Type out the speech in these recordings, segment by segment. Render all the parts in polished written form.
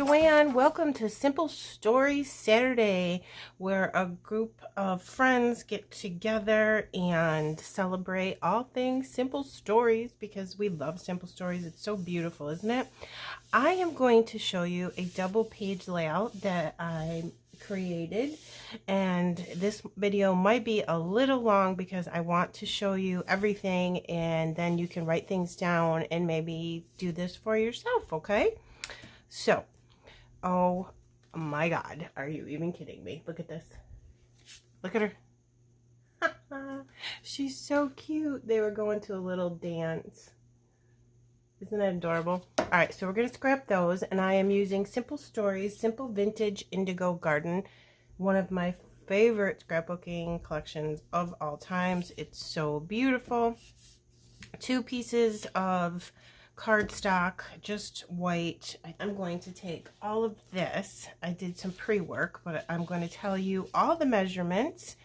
Joanne. Welcome to Simple Stories Saturday, where a group of friends get together and celebrate all things simple stories because we love simple stories. It's so beautiful, isn't it? I am going to show you a double page layout that I created, and this video might be a little long because I want to show you everything, and then you can write things down and maybe do this for yourself, okay? So, oh my God, are you even kidding me? Look at this. Look at her. She's so cute. They were going to a little dance. Isn't that adorable? All right, so we're going to scrap those, and I am using Simple Stories, Simple Vintage Indigo Garden, one of my favorite scrapbooking collections of all times. It's so beautiful. 2 pieces of cardstock, just white. I'm going to take all of this. I did some pre-work, but I'm going to tell you all the measurements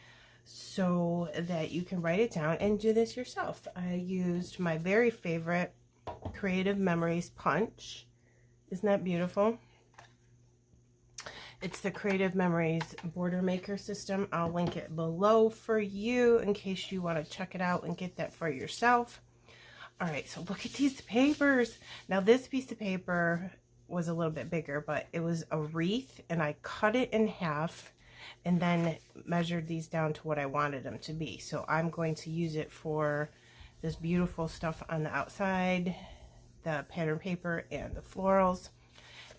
so that you can write it down and do this yourself. I used my very favorite Creative Memories punch. Isn't that beautiful? It's the Creative Memories border maker system. I'll link it below for you in case you want to check it out and get that for yourself. All right, so look at these papers. Now this piece of paper was a little bit bigger, but it was a wreath, and I cut it in half and then measured these down to what I wanted them to be. So I'm going to use it for this beautiful stuff on the outside, the pattern paper and the florals.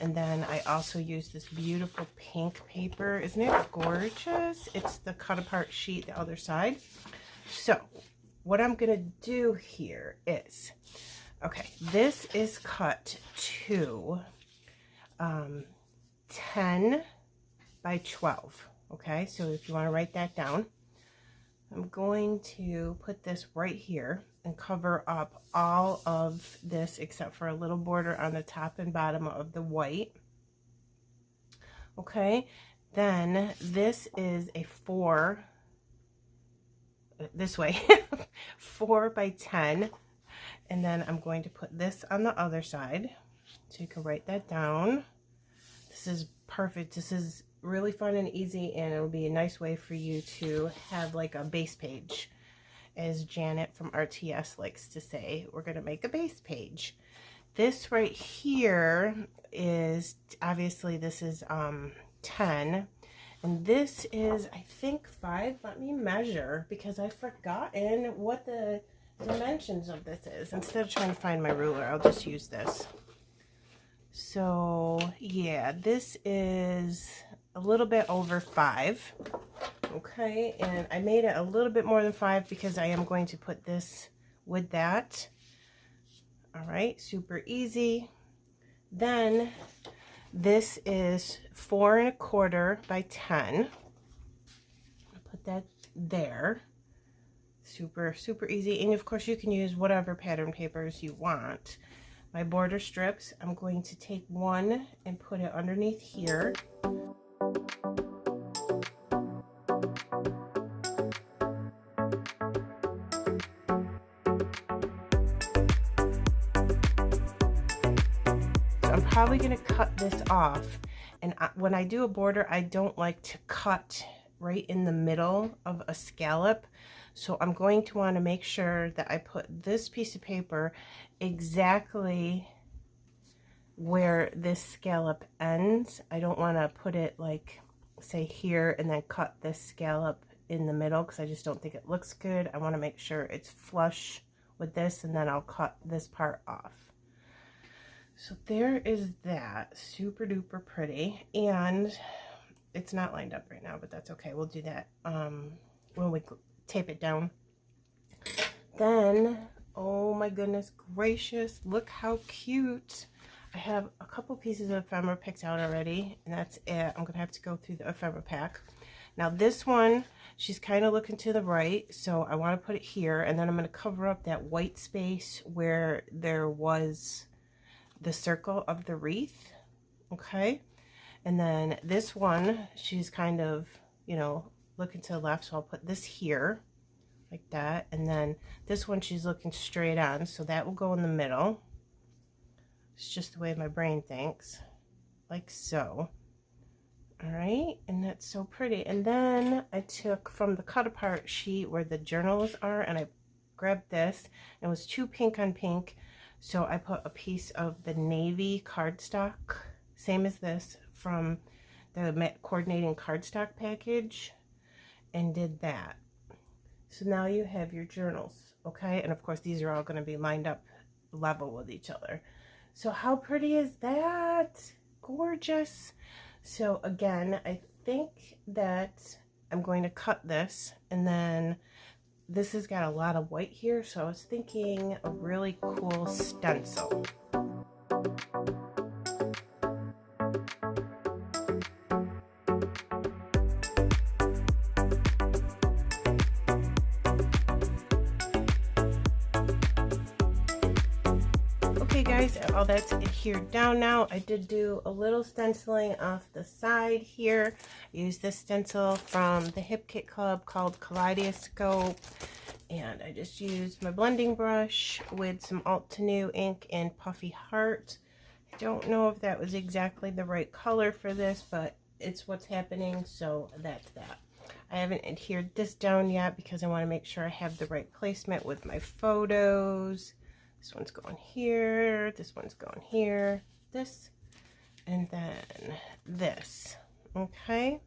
And then I also use this beautiful pink paper. Isn't it gorgeous? It's the cut apart sheet, the other side. So what I'm going to do here is, okay, this is cut to 10 by 12. Okay, so if you want to write that down, I'm going to put this right here and cover up all of this except for a little border on the top and bottom of the white. Okay, then this is a 4, this way, 4 by 10, and then I'm going to put this on the other side, so you can write that down. This is perfect. This is really fun and easy, and it'll be a nice way for you to have like a base page. As Janet from RTS likes to say, we're going to make a base page. This right here is, obviously this is 10, and this is, I think, 5. Let me measure, because I've forgotten what the dimensions of this is. Instead of trying to find my ruler, I'll just use this. So yeah, this is a little bit over 5. Okay, and I made it a little bit more than 5 because I am going to put this with that. All right, super easy. Then this is 4 1/4 by 10. I'll put that there. Super easy, and of course you can use whatever pattern papers you want. My border strips, I'm going to take one and put it underneath here. I'm probably going to cut this off, and when I do a border, I don't like to cut right in the middle of a scallop, so I'm going to want to make sure that I put this piece of paper exactly where this scallop ends. I don't want to put it like, say, here and then cut this scallop in the middle, because I just don't think it looks good. I want to make sure it's flush with this, and then I'll cut this part off. So there is that. Super duper pretty, and it's not lined up right now, but that's okay. We'll do that when we tape it down. Then, oh my goodness gracious, look how cute. I have a couple pieces of ephemera picked out already, and that's it. I'm gonna have to go through the ephemera pack. Now this one, she's kind of looking to the right, so I want to put it here, and then I'm going to cover up that white space where there was the circle of the wreath. Okay, and then this one, she's kind of, you know, looking to the left, so I'll put this here like that, and then this one she's looking straight on, so that will go in the middle. It's just the way my brain thinks. like so. All right, and that's so pretty. And then I took from the cut apart sheet where the journals are, and I grabbed this. It was too pink on pink, so I put a piece of the navy cardstock, same as this, from the coordinating cardstock package, and did that. So now you have your journals, okay? And of course, these are all going to be lined up level with each other. So how pretty is that? Gorgeous. So again, I think that I'm going to cut this, and then this has got a lot of white here, so I was thinking a really cool stencil. Okay guys, all that's adhered down now. I did do a little stenciling off the side here. I used this stencil from the Hip Kit Club called Kaleidoscope, and I just used my blending brush with some Alt to New ink and Puffy Heart. I don't know if that was exactly the right color for this, but it's what's happening, so that's that. I haven't adhered this down yet because I want to make sure I have the right placement with my photos. This one's going here, this one's going here, this, and then this, okay?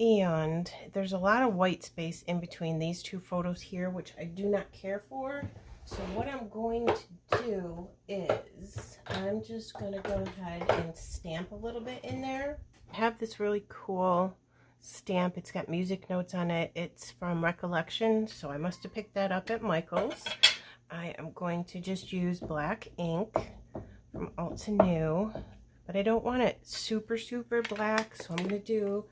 And there's a lot of white space in between these two photos here, which I do not care for. So what I'm going to do is I'm just going to go ahead and stamp a little bit in there. I have this really cool stamp. It's got music notes on it. It's from Recollection, so I must have picked that up at Michael's. I am going to just use black ink from Alt to New, but I don't want it super black, so I'm going to do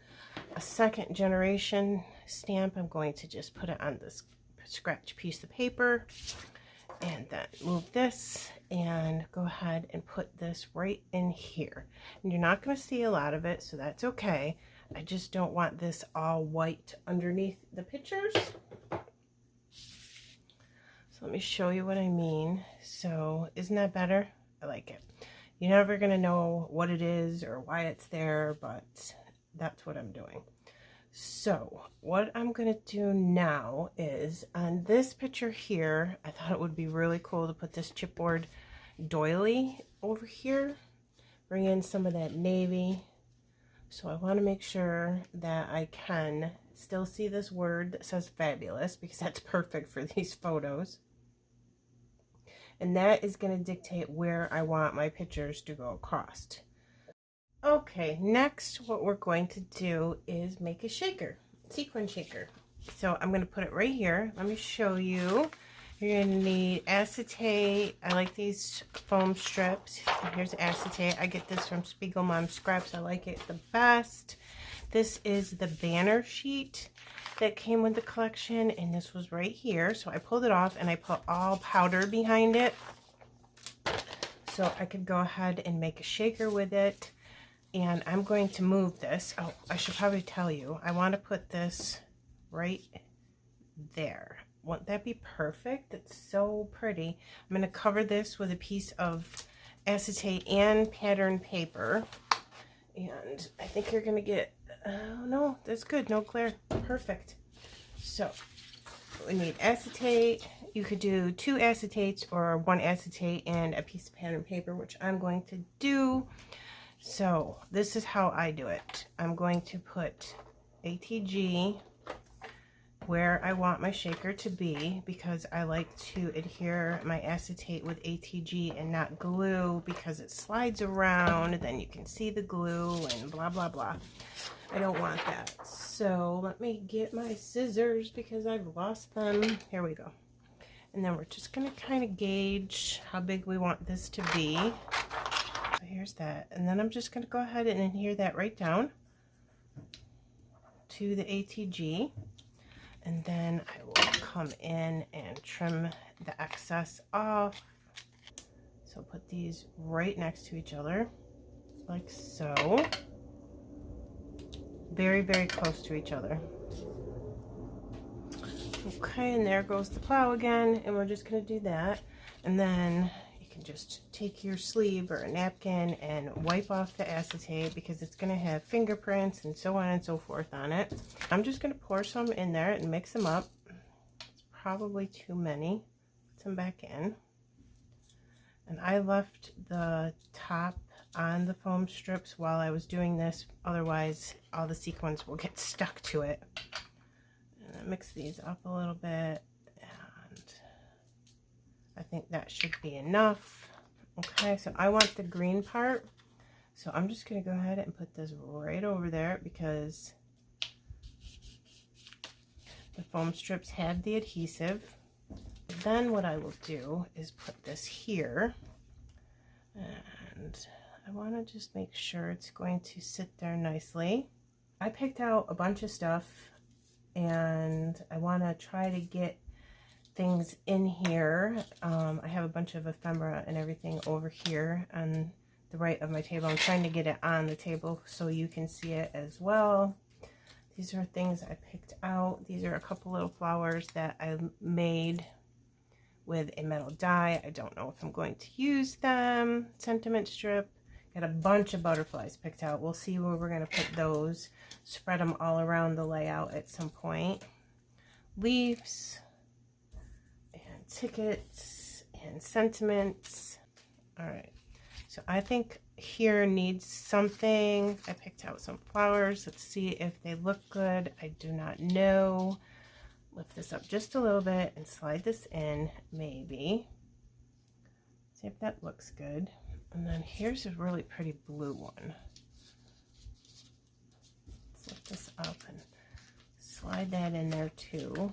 a second generation stamp. I'm going to just put it on this scratch piece of paper, and then move this and go ahead and put this right in here. And you're not going to see a lot of it, so that's okay. I just don't want this all white underneath the pictures. So let me show you what I mean. So isn't that better? I like it. You're never going to know what it is or why it's there, but that's what I'm doing. So what I'm going to do now is on this picture here, I thought it would be really cool to put this chipboard doily over here. Bring in some of that navy. So I want to make sure that I can still see this word that says fabulous, because that's perfect for these photos. And that is going to dictate where I want my pictures to go across. Okay, next what we're going to do is make a shaker, sequin shaker. So I'm going to put it right here. Let me show you. You're going to need acetate. I like these foam strips. Here's acetate. I get this from Spiegel Mom Scraps. I like it the best. This is the banner sheet that came with the collection, and this was right here. So I pulled it off and I put all powder behind it so I could go ahead and make a shaker with it. And I'm going to move this. Oh, I should probably tell you, I want to put this right there. Won't that be perfect? It's so pretty. I'm going to cover this with a piece of acetate and pattern paper. And I think you're going to get, oh no, that's good. No glare. Perfect. So we need acetate. You could do 2 acetates or 1 acetate and a piece of pattern paper, which I'm going to do. So this is how I do it. I'm going to put ATG where I want my shaker to be, because I like to adhere my acetate with ATG and not glue, because it slides around and then you can see the glue and blah blah blah. I don't want that. So let me get my scissors because I've lost them. Here we go. And then we're just going to kind of gauge how big we want this to be. So here's that. And then I'm just going to go ahead and adhere that right down to the ATG. And then I will come in and trim the excess off. So put these right next to each other, like so. Very, very close to each other. Okay, and there goes the plow again, and we're just going to do that. And then you can just take your sleeve or a napkin and wipe off the acetate because it's going to have fingerprints and so on and so forth on it. I'm just going to pour some in there and mix them up. It's probably too many. Put some back in. And I left the top on the foam strips while I was doing this, otherwise all the sequins will get stuck to it. And I mix these up a little bit, and I think that should be enough. Okay, so I want the green part, so I'm just going to go ahead and put this right over there because the foam strips have the adhesive. Then what I will do is put this here, and I want to just make sure it's going to sit there nicely. I picked out a bunch of stuff and I want to try to get things in here. I have a bunch of ephemera and everything over here on the right of my table. I'm trying to get it on the table so you can see it as well. These are things I picked out. These are a couple little flowers that I made with a metal die. I don't know if I'm going to use them. Sentiment strip. Got a bunch of butterflies picked out. We'll see where we're going to put those. Spread them all around the layout at some point. Leaves and tickets and sentiments. All right. So I think here needs something. I picked out some flowers. Let's see if they look good. I do not know. Lift this up just a little bit and slide this in, maybe. See if that looks good. And then here's a really pretty blue one. Let's lift this up and slide that in there too.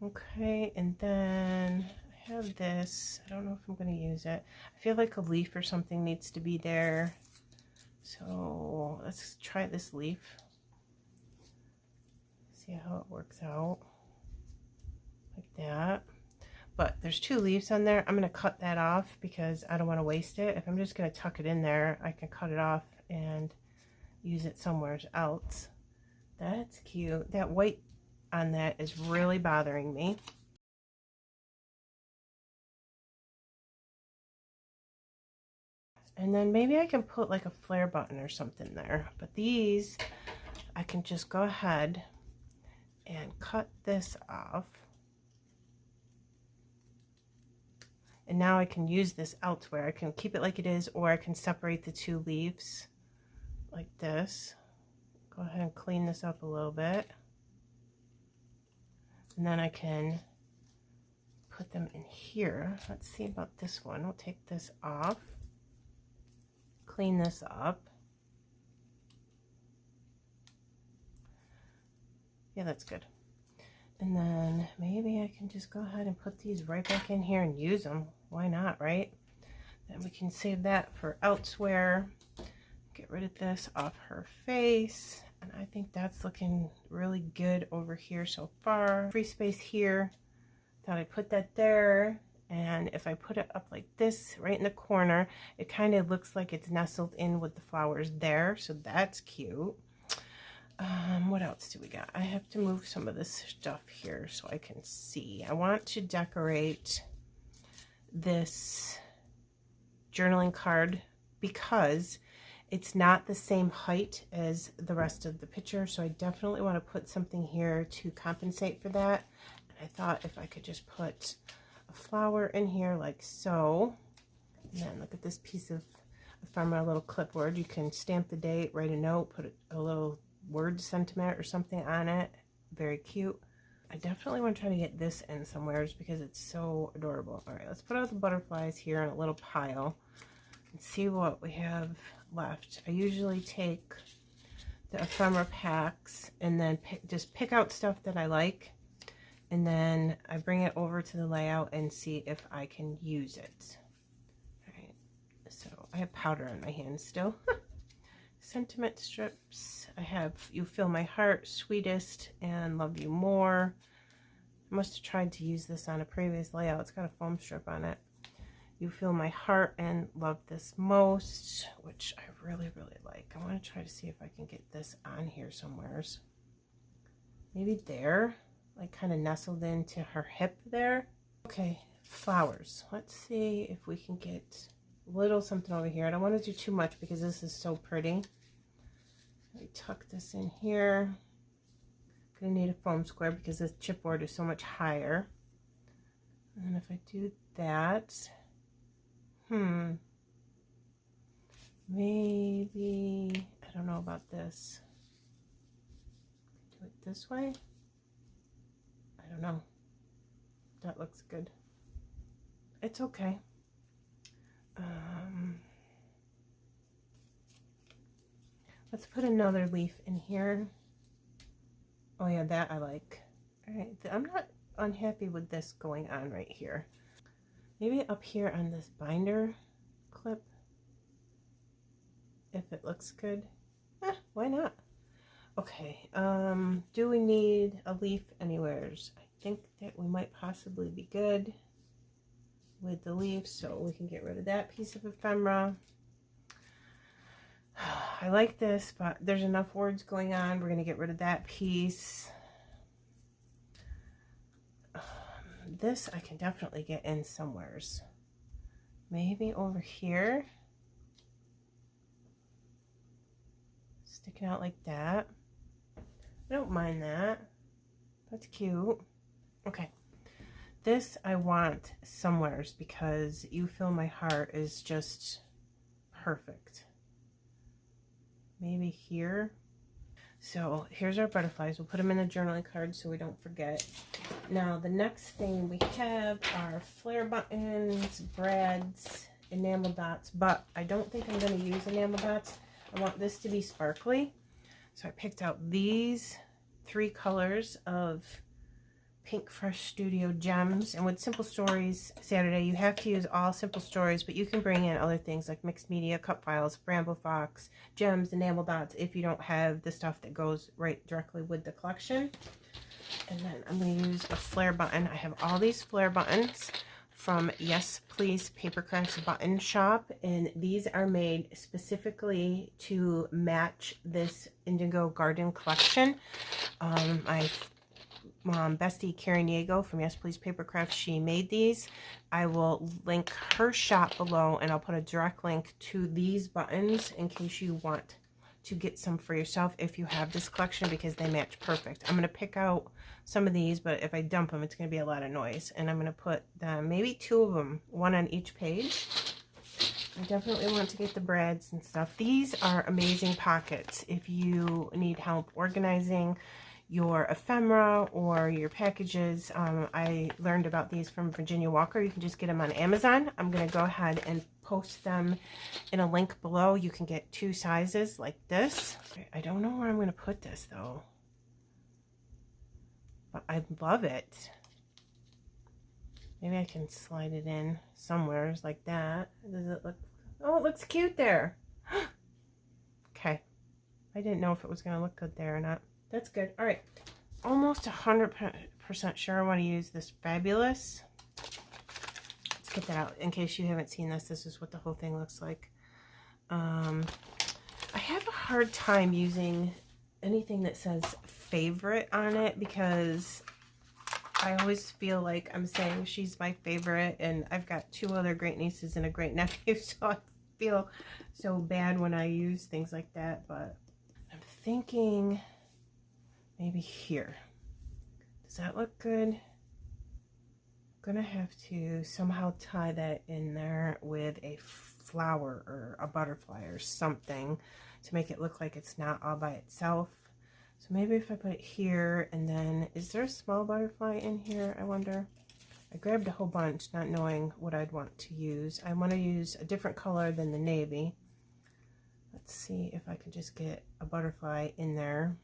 Okay, and then I have this. I don't know if I'm going to use it. I feel like a leaf or something needs to be there. So let's try this leaf. See how it works out. Like that. But there's two leaves on there. I'm going to cut that off because I don't want to waste it. If I'm just going to tuck it in there, I can cut it off and use it somewhere else. That's cute. That white on that is really bothering me. And then maybe I can put like a flare button or something there. But these, I can just go ahead and cut this off. And now I can use this elsewhere. I can keep it like it is, or I can separate the two leaves like this. Go ahead and clean this up a little bit. And then I can put them in here. Let's see about this one. We'll take this off. Clean this up. Yeah, that's good. And then maybe I can just go ahead and put these right back in here and use them. Why not, right? Then we can save that for elsewhere. Get rid of this off her face. And I think that's looking really good over here so far. Free space here. Thought I'd put that there. And if I put it up like this, right in the corner, it kind of looks like it's nestled in with the flowers there. So that's cute. What else do we got? I have to move some of this stuff here so I can see. I want to decorate this journaling card because it's not the same height as the rest of the picture. So I definitely want to put something here to compensate for that. And I thought if I could just put a flower in here like so. And then look at this piece of ephemera, little clipboard. You can stamp the date, write a note, put a little word sentiment or something on it. Very cute. I definitely want to try to get this in somewhere just because it's so adorable. All right, let's put all the butterflies here in a little pile and see what we have left. I usually take the ephemera packs and then just pick out stuff that I like, and then I bring it over to the layout and see if I can use it. All right, so I have powder on my hands still. Sentiment strips. I have You Fill My Heart, Sweetest, and Love You More. I must have tried to use this on a previous layout. It's got a foam strip on it. You Fill My Heart and Love This Most, which I really, really like. I want to try to see if I can get this on here somewhere. Maybe there. like kind of nestled into her hip there. Okay, flowers. Let's see if we can get a little something over here. I don't want to do too much because this is so pretty. Let me tuck this in here. Gonna need a foam square because this chipboard is so much higher. And if I do that, maybe, I don't know about this. Do it this way? I don't know. That looks good. It's okay. Let's put another leaf in here. Oh yeah, that I like. All right, I'm not unhappy with this going on right here. Maybe up here on this binder clip, if it looks good. Why not? Okay, do we need a leaf anywheres? I think that we might possibly be good with the leaf, so we can get rid of that piece of ephemera. I like this, but there's enough words going on. We're going to get rid of that piece. This I can definitely get in somewheres. Maybe over here. Sticking out like that. I don't mind that. That's cute. Okay. This I want somewheres because You Fill My Heart is just perfect. Maybe here. So here's our butterflies. We'll put them in a journaling card so we don't forget. Now the next thing we have are flare buttons, brads, enamel dots, but I don't think I'm going to use enamel dots. I want this to be sparkly. So I picked out these 3 colors of Pinkfresh Studio gems, and with Simple Stories Saturday you have to use all Simple Stories, but you can bring in other things like mixed media, cut files, Bramble Fox, gems, enamel dots if you don't have the stuff that goes right directly with the collection. And then I'm going to use a flare button. I have all these flare buttons from Yes Please Papercrafts Button Shop, and these are made specifically to match this Indigo Garden collection. My bestie Karen Diego from Yes Please Papercrafts, she made these. I will link her shop below, and I'll put a direct link to these buttons in case you want to get some for yourself if you have this collection, because they match perfect. I'm going to pick out some of these, but if I dump them it's going to be a lot of noise, and I'm going to put maybe 2 of them, 1 on each page. I definitely want to get the brads and stuff. These are amazing pockets if you need help organizing your ephemera or your packages. I learned about these from Virginia Walker. You can just get them on Amazon. I'm going to go ahead and post them in a link below. You can get 2 sizes like this. I don't know where I'm going to put this though, but I love it. Maybe I can slide it in somewhere like that. Does it look? Oh, it looks cute there. Okay. I didn't know if it was going to look good there or not. That's good. All right. Almost 100% sure I want to use this Fabulous. Let's get that out. In case you haven't seen this, this is what the whole thing looks like. I have a hard time using anything that says favorite on it because I always feel like I'm saying she's my favorite, and I've got 2 other great nieces and a great nephew, so I feel so bad when I use things like that. But I'm thinking maybe here. Does that look good? I'm gonna have to somehow tie that in there with a flower or a butterfly or something to make it look like it's not all by itself. So maybe if I put it here, and then is there a small butterfly in here, I wonder? I grabbed a whole bunch not knowing what I'd want to use. I want to use a different color than the navy. Let's see if I can just get a butterfly in there.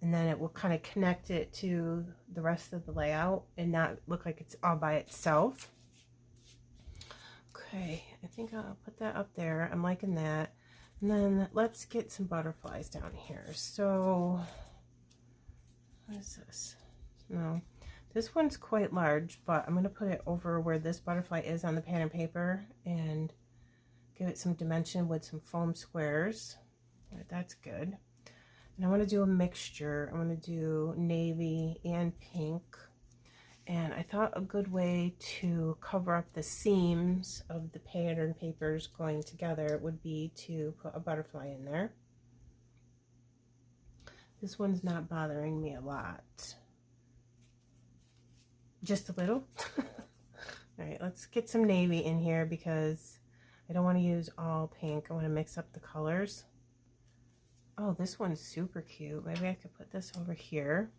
And then it will kind of connect it to the rest of the layout and not look like it's all by itself. Okay, I think I'll put that up there. I'm liking that. And then let's get some butterflies down here. So, what is this? No, this one's quite large, but I'm going to put it over where this butterfly is on the pattern paper and give it some dimension with some foam squares. All right, that's good. And I want to do a mixture. I want to do navy and pink. And I thought a good way to cover up the seams of the pattern papers going together would be to put a butterfly in there. This one's not bothering me a lot. Just a little. All right, let's get some navy in here because I don't want to use all pink. I want to mix up the colors. Oh, this one's super cute. Maybe I could put this over here.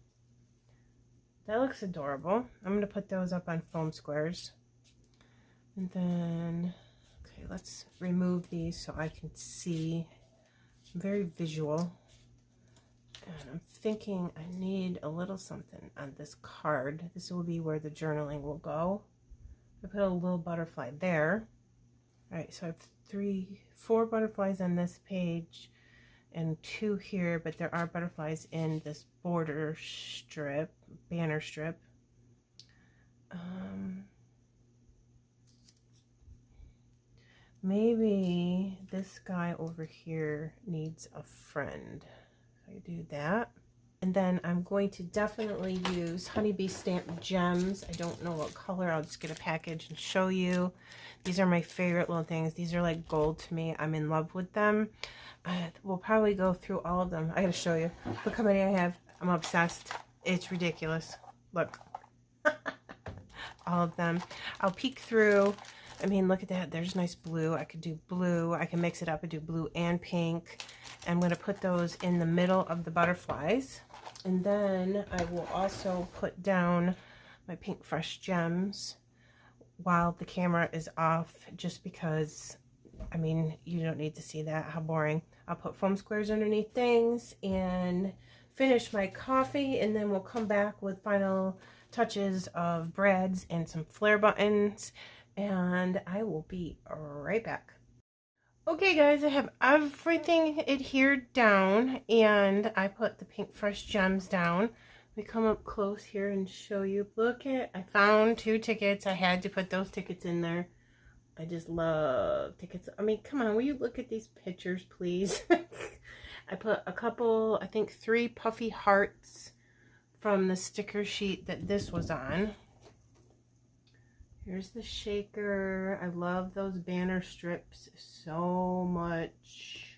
That looks adorable. I'm going to put those up on foam squares. And then, okay, let's remove these so I can see. I'm very visual. And I'm thinking I need a little something on this card. This will be where the journaling will go. I put a little butterfly there. All right, so I have 4 butterflies on this page and 2 here, but there are butterflies in this border strip, banner strip. Maybe this guy over here needs a friend. So I do that. And then I'm going to definitely use Honeybee Stamped Gems. I don't know what color. I'll just get a package and show you. These are my favorite little things. These are like gold to me. I'm in love with them. We'll probably go through all of them. I gotta show you. Look how many I have. I'm obsessed. It's ridiculous. Look. All of them. I'll peek through. I mean, look at that. There's nice blue. I could do blue. I can mix it up and do blue and pink. I'm going to put those in the middle of the butterflies. And then I will also put down my Pinkfresh gems while the camera is off, just because, I mean, you don't need to see that. How boring. I'll put foam squares underneath things and finish my coffee, and then we'll come back with final touches of brads and some flare buttons, and I will be right back. Okay guys, I have everything adhered down, and I put the Pinkfresh gems down. Let me come up close here and show you. Look at, I found 2 tickets. I had to put those tickets in there. I just love tickets. I mean, come on, will you look at these pictures, please? I put a couple, I think 3 puffy hearts from the sticker sheet that this was on. Here's the shaker. I love those banner strips so much.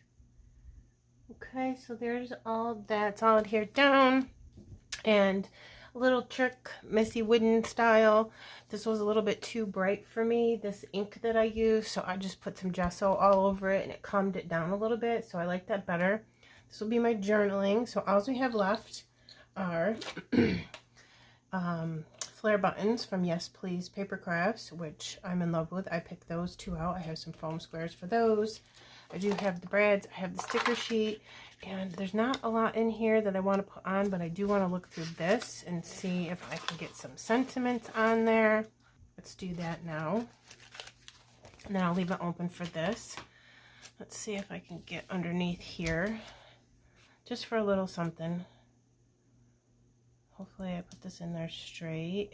Okay, so there's all that's all adhered down. And a little trick, Missy Wooden style. This was a little bit too bright for me, this ink that I use, so I just put some gesso all over it and it calmed it down a little bit, so I like that better. This will be my journaling. So all we have left are flare buttons from Yes Please Paper Crafts, which I'm in love with. I picked those 2 out. I have some foam squares for those. I do have the brads. I have the sticker sheet, and there's not a lot in here that I want to put on, but I do want to look through this and see if I can get some sentiments on there. Let's do that now. And then I'll leave it open for this. Let's see if I can get underneath here, just for a little something. Hopefully I put this in there straight.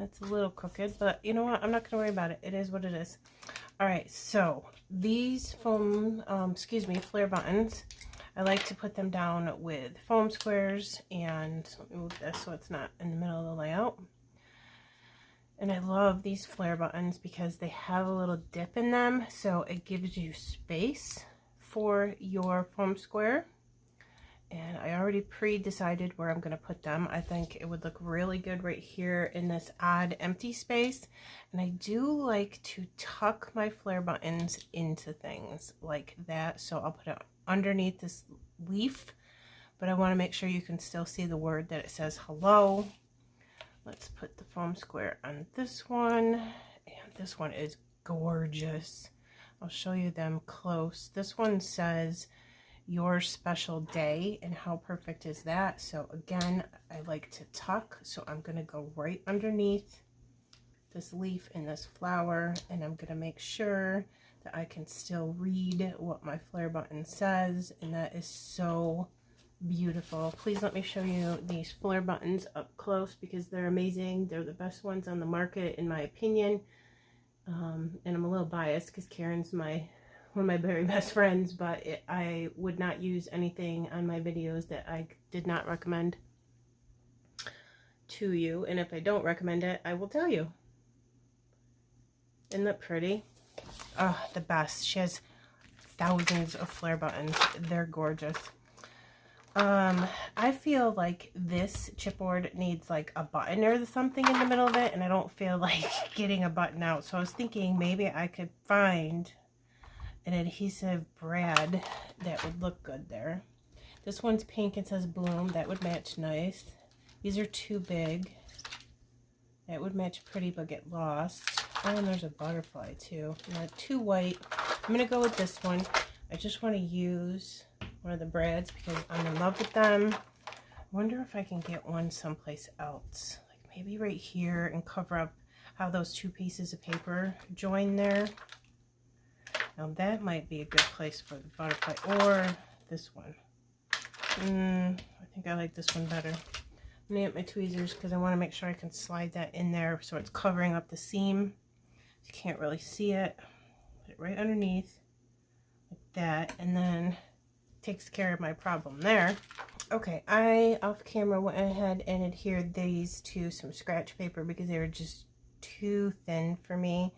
It's a little crooked, but you know what? I'm not going to worry about it. It is what it is. All right, so these flare buttons, I like to put them down with foam squares, and let me move this so it's not in the middle of the layout. And I love these flare buttons because they have a little dip in them, so it gives you space for your foam square. And I already pre-decided where I'm going to put them. I think it would look really good right here in this odd empty space. And I do like to tuck my flare buttons into things like that. So I'll put it underneath this leaf, but I want to make sure you can still see the word that it says hello. Let's put the foam square on this one. And this one is gorgeous. I'll show you them close. This one says your special day, and how perfect is that? So again, I like to tuck, so I'm going to go right underneath this leaf and this flower, and I'm going to make sure that I can still read what my flare button says, and that is so beautiful. Please let me show you these flare buttons up close because they're amazing. They're the best ones on the market in my opinion, and I'm a little biased because Karen's my one of my very best friends, but I would not use anything on my videos that I did not recommend to you. And if I don't recommend it, I will tell you. Isn't that pretty? Oh, the best. She has thousands of flare buttons. They're gorgeous. I feel like this chipboard needs like a button or something in the middle of it, and I don't feel like getting a button out. So I was thinking maybe I could find an adhesive brad that would look good there. This one's pink and says bloom. That would match nice. These are too big. That would match pretty but get lost. Oh, and there's a butterfly too. Not too white. I'm going to go with this one. I just want to use one of the brads because I'm in love with them. I wonder if I can get one someplace else. Like maybe right here and cover up how those two pieces of paper join there. Now that might be a good place for the butterfly, or this one. I think I like this one better. I'm going to get my tweezers because I want to make sure I can slide that in there so it's covering up the seam. You can't really see it. Put it right underneath like that, and then takes care of my problem there. Okay, I off camera went ahead and adhered these to some scratch paper because they were just too thin for me.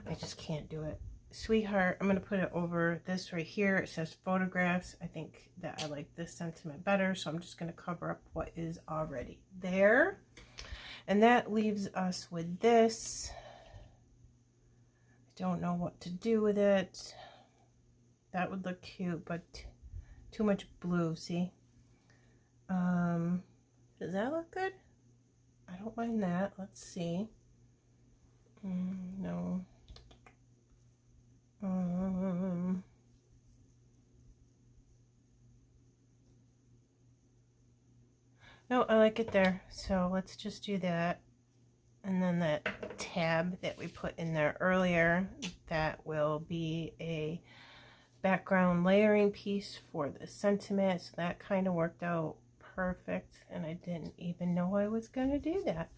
I just can't do it. Sweetheart, I'm going to put it over this right here. It says photographs. I think that I like this sentiment better, so I'm just going to cover up what is already there. And that leaves us with this. I don't know what to do with it. That would look cute, but too much blue, see? Does that look good? I don't mind that. Let's see. No. No, I like it there. So let's just do that. And then that tab that we put in there earlier, that will be a background layering piece for the sentiment. So that kind of worked out perfect. And I didn't even know I was going to do that.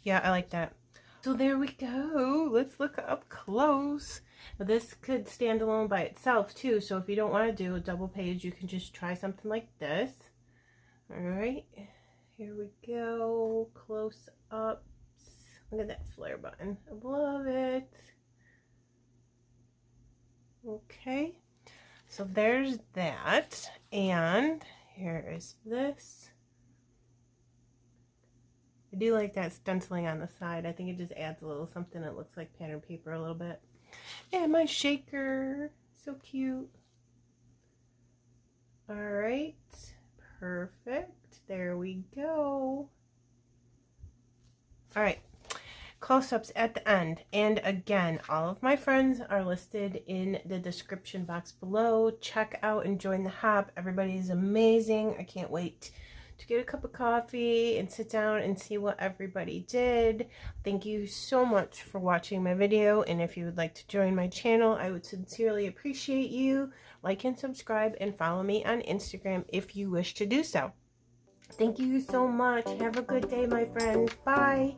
Yeah, I like that. So there we go. Let's look up close. Now this could stand alone by itself too. So if you don't want to do a double page, you can just try something like this. All right, here we go. Close ups. Look at that flare button. I love it. Okay, so there's that. And here is this. I do like that stenciling on the side. I think it just adds a little something that looks like pattern paper a little bit. And my shaker. So cute. All right. Perfect. There we go. All right. Close-ups at the end. And again, all of my friends are listed in the description box below. Check out and join the hop. Everybody is amazing. I can't wait to get a cup of coffee and sit down and see what everybody did. Thank you so much for watching my video, and if you would like to join my channel, I would sincerely appreciate you. Like and subscribe and follow me on Instagram if you wish to do so. Thank you so much. Have a good day, my friends. Bye.